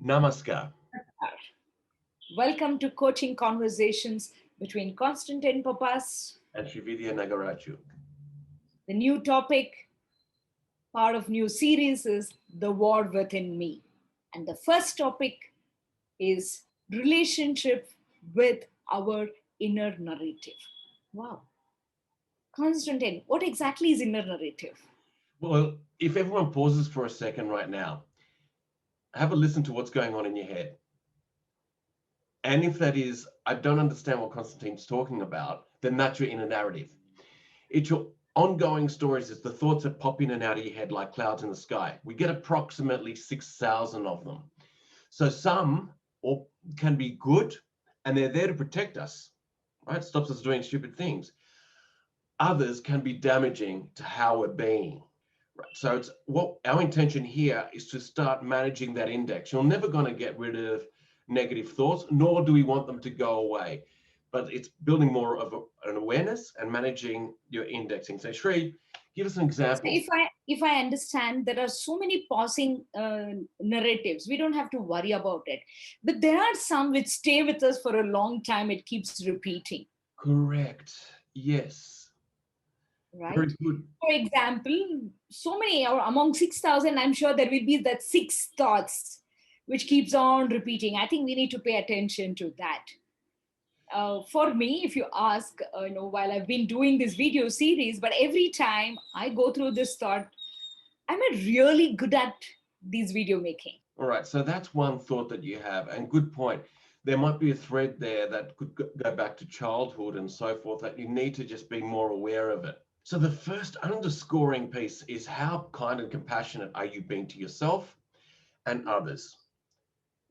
Namaskar. Welcome to Coaching Conversations between Constantine Papas. And Shividya Nagaraju. The new topic, part of new series is The War Within Me. And the first topic is relationship with our inner narrative. Wow. Constantine, what exactly is inner narrative? Well, if everyone pauses for a second right now, have a listen to what's going on in your head. And if that is, I don't understand what Constantine's talking about, then that's your inner narrative. It's your ongoing stories, it's the thoughts that pop in and out of your head like clouds in the sky. We get approximately 6,000 of them. So some can be good and they're there to protect us, right? Stops us doing stupid things. Others can be damaging to how we're being. Right. So it's what our intention here is to start managing that index. You're never going to get rid of negative thoughts, nor do we want them to go away. But it's building more of an awareness and managing your indexing. So Shri, give us an So example. if I understand, there are so many pausing narratives. We don't have to worry about it, but there are some which stay with us for a long time. It keeps repeating, Correct. Yes. right? Very good. For example, so many or among 6,000, I'm sure there will be that six thoughts which keeps on repeating. I think we need to pay attention to that. For me, if you ask, while I've been doing this video series, but every time I go through this thought, am I really good at these video making? All right. So that's one thought that you have. And good point. There might be a thread there that could go back to childhood and so forth, that you need to just be more aware of it. So the first underscoring piece is how kind and compassionate are you being to yourself and others?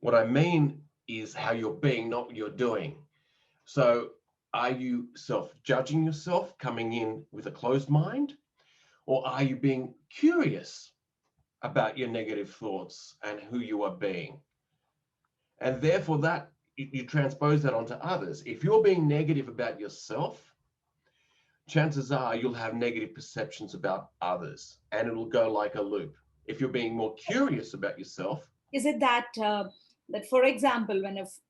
What I mean is how you're being, not what you're doing. So are you self-judging yourself, coming in with a closed mind? Or are you being curious about your negative thoughts and who you are being? And therefore that you transpose that onto others. If you're being negative about yourself, chances are you'll have negative perceptions about others and it'll go like a loop. If you're being more curious about yourself, Is it that for example,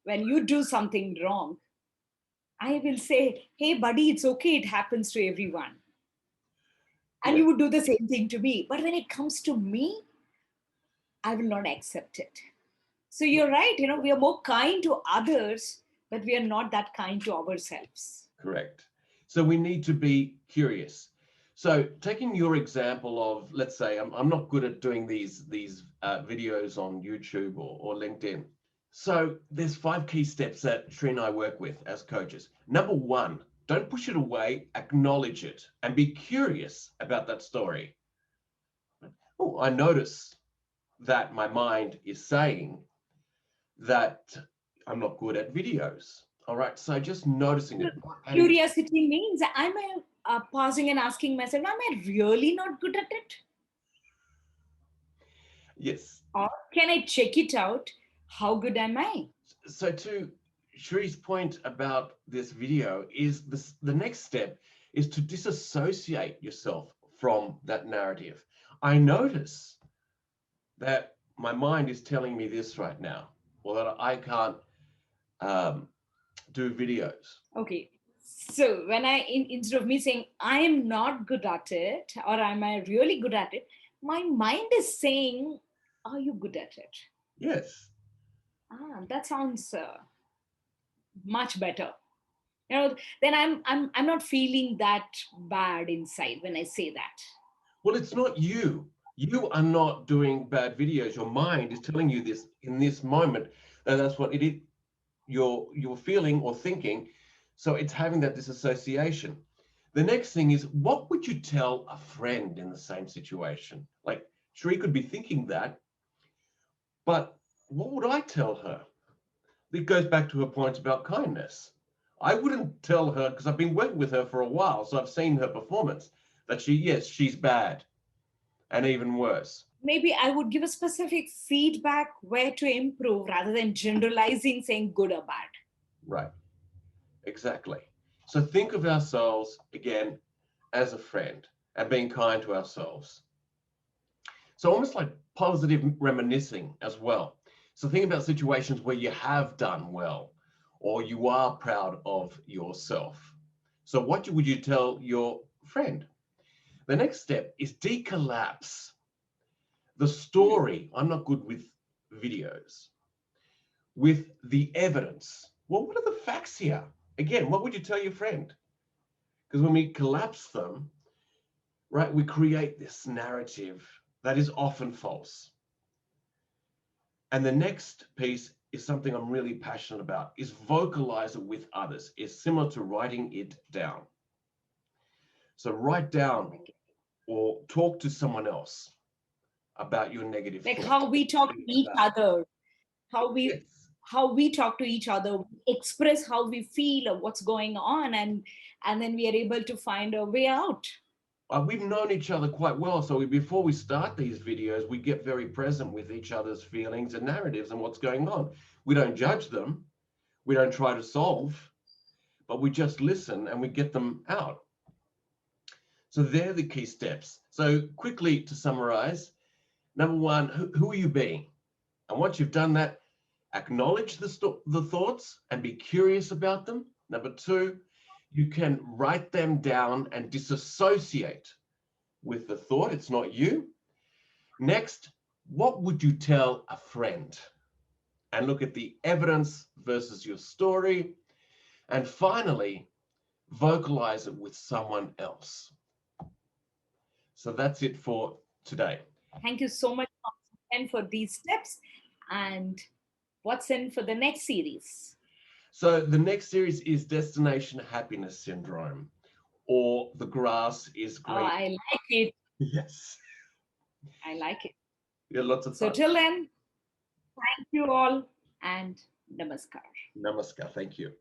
when you do something wrong, I will say, "Hey, buddy, it's okay. It happens to everyone," and yeah, you would do the same thing to me. But when it comes to me, I will not accept it. So you're right. We are more kind to others, but we are not that kind to ourselves. correct. So we need to be curious. So taking your example of, let's say, I'm not good at doing these videos on YouTube or LinkedIn. So there's 5 key steps that Shri and I work with as coaches. Number 1, don't push it away, acknowledge it and be curious about that story. Oh, I notice that my mind is saying that I'm not good at videos. All right, so just noticing it. Curiosity means I'm pausing and asking myself, am I really not good at it? Yes. Or can I check it out? How good am I? So to Shri's point about this video is this, the next step is to disassociate yourself from that narrative. I notice that my mind is telling me this right now, or that I can't do videos. Okay. So when instead of me saying I am not good at it or am I really good at it, my mind is saying, are you good at it? Yes. That sounds much better. Then I'm not feeling that bad inside when I say that. Well, it's not you. You are not doing bad videos. Your mind is telling you this in this moment, and that's what it is. You're feeling or thinking. So it's having that disassociation. The next thing is, what would you tell a friend in the same situation? Like, Shri could be thinking that, but what would I tell her? It goes back to her point about kindness. I wouldn't tell her, because I've been working with her for a while, so I've seen her performance, that she's bad, and even worse. Maybe I would give a specific feedback where to improve rather than generalizing saying good or bad. Right, exactly. So think of ourselves again as a friend and being kind to ourselves. So almost like positive reminiscing as well. So think about situations where you have done well or you are proud of yourself. So what would you tell your friend? The next step is decollapse the story. I'm not good with videos. With the evidence. Well, what are the facts here? Again, what would you tell your friend? Because when we collapse them, right, we create this narrative that is often false. And the next piece is something I'm really passionate about, is vocalize it with others. It's similar to writing it down. So write down or talk to someone else about your negative Like thoughts. how we talk to each other, how we Yes. how we talk to each other, express how we feel or what's going on, and then we are able to find a way out. We've known each other quite well. So before we start these videos, we get very present with each other's feelings and narratives and what's going on. We don't judge them. We don't try to solve, but we just listen and we get them out. So they're the key steps. So quickly to summarize, number one, who are you being? And once you've done that, acknowledge the thoughts and be curious about them. Number two, you can write them down and disassociate with the thought. It's not you. Next, what would you tell a friend? And look at the evidence versus your story. And finally, vocalize it with someone else. So that's it for today. Thank you so much for these steps. And what's in for the next series? So the next series is Destination Happiness Syndrome, or The Grass is Green. Oh, I like it. Yes. I like it. Yeah, lots of fun. So till then, thank you all and namaskar. Namaskar. Thank you.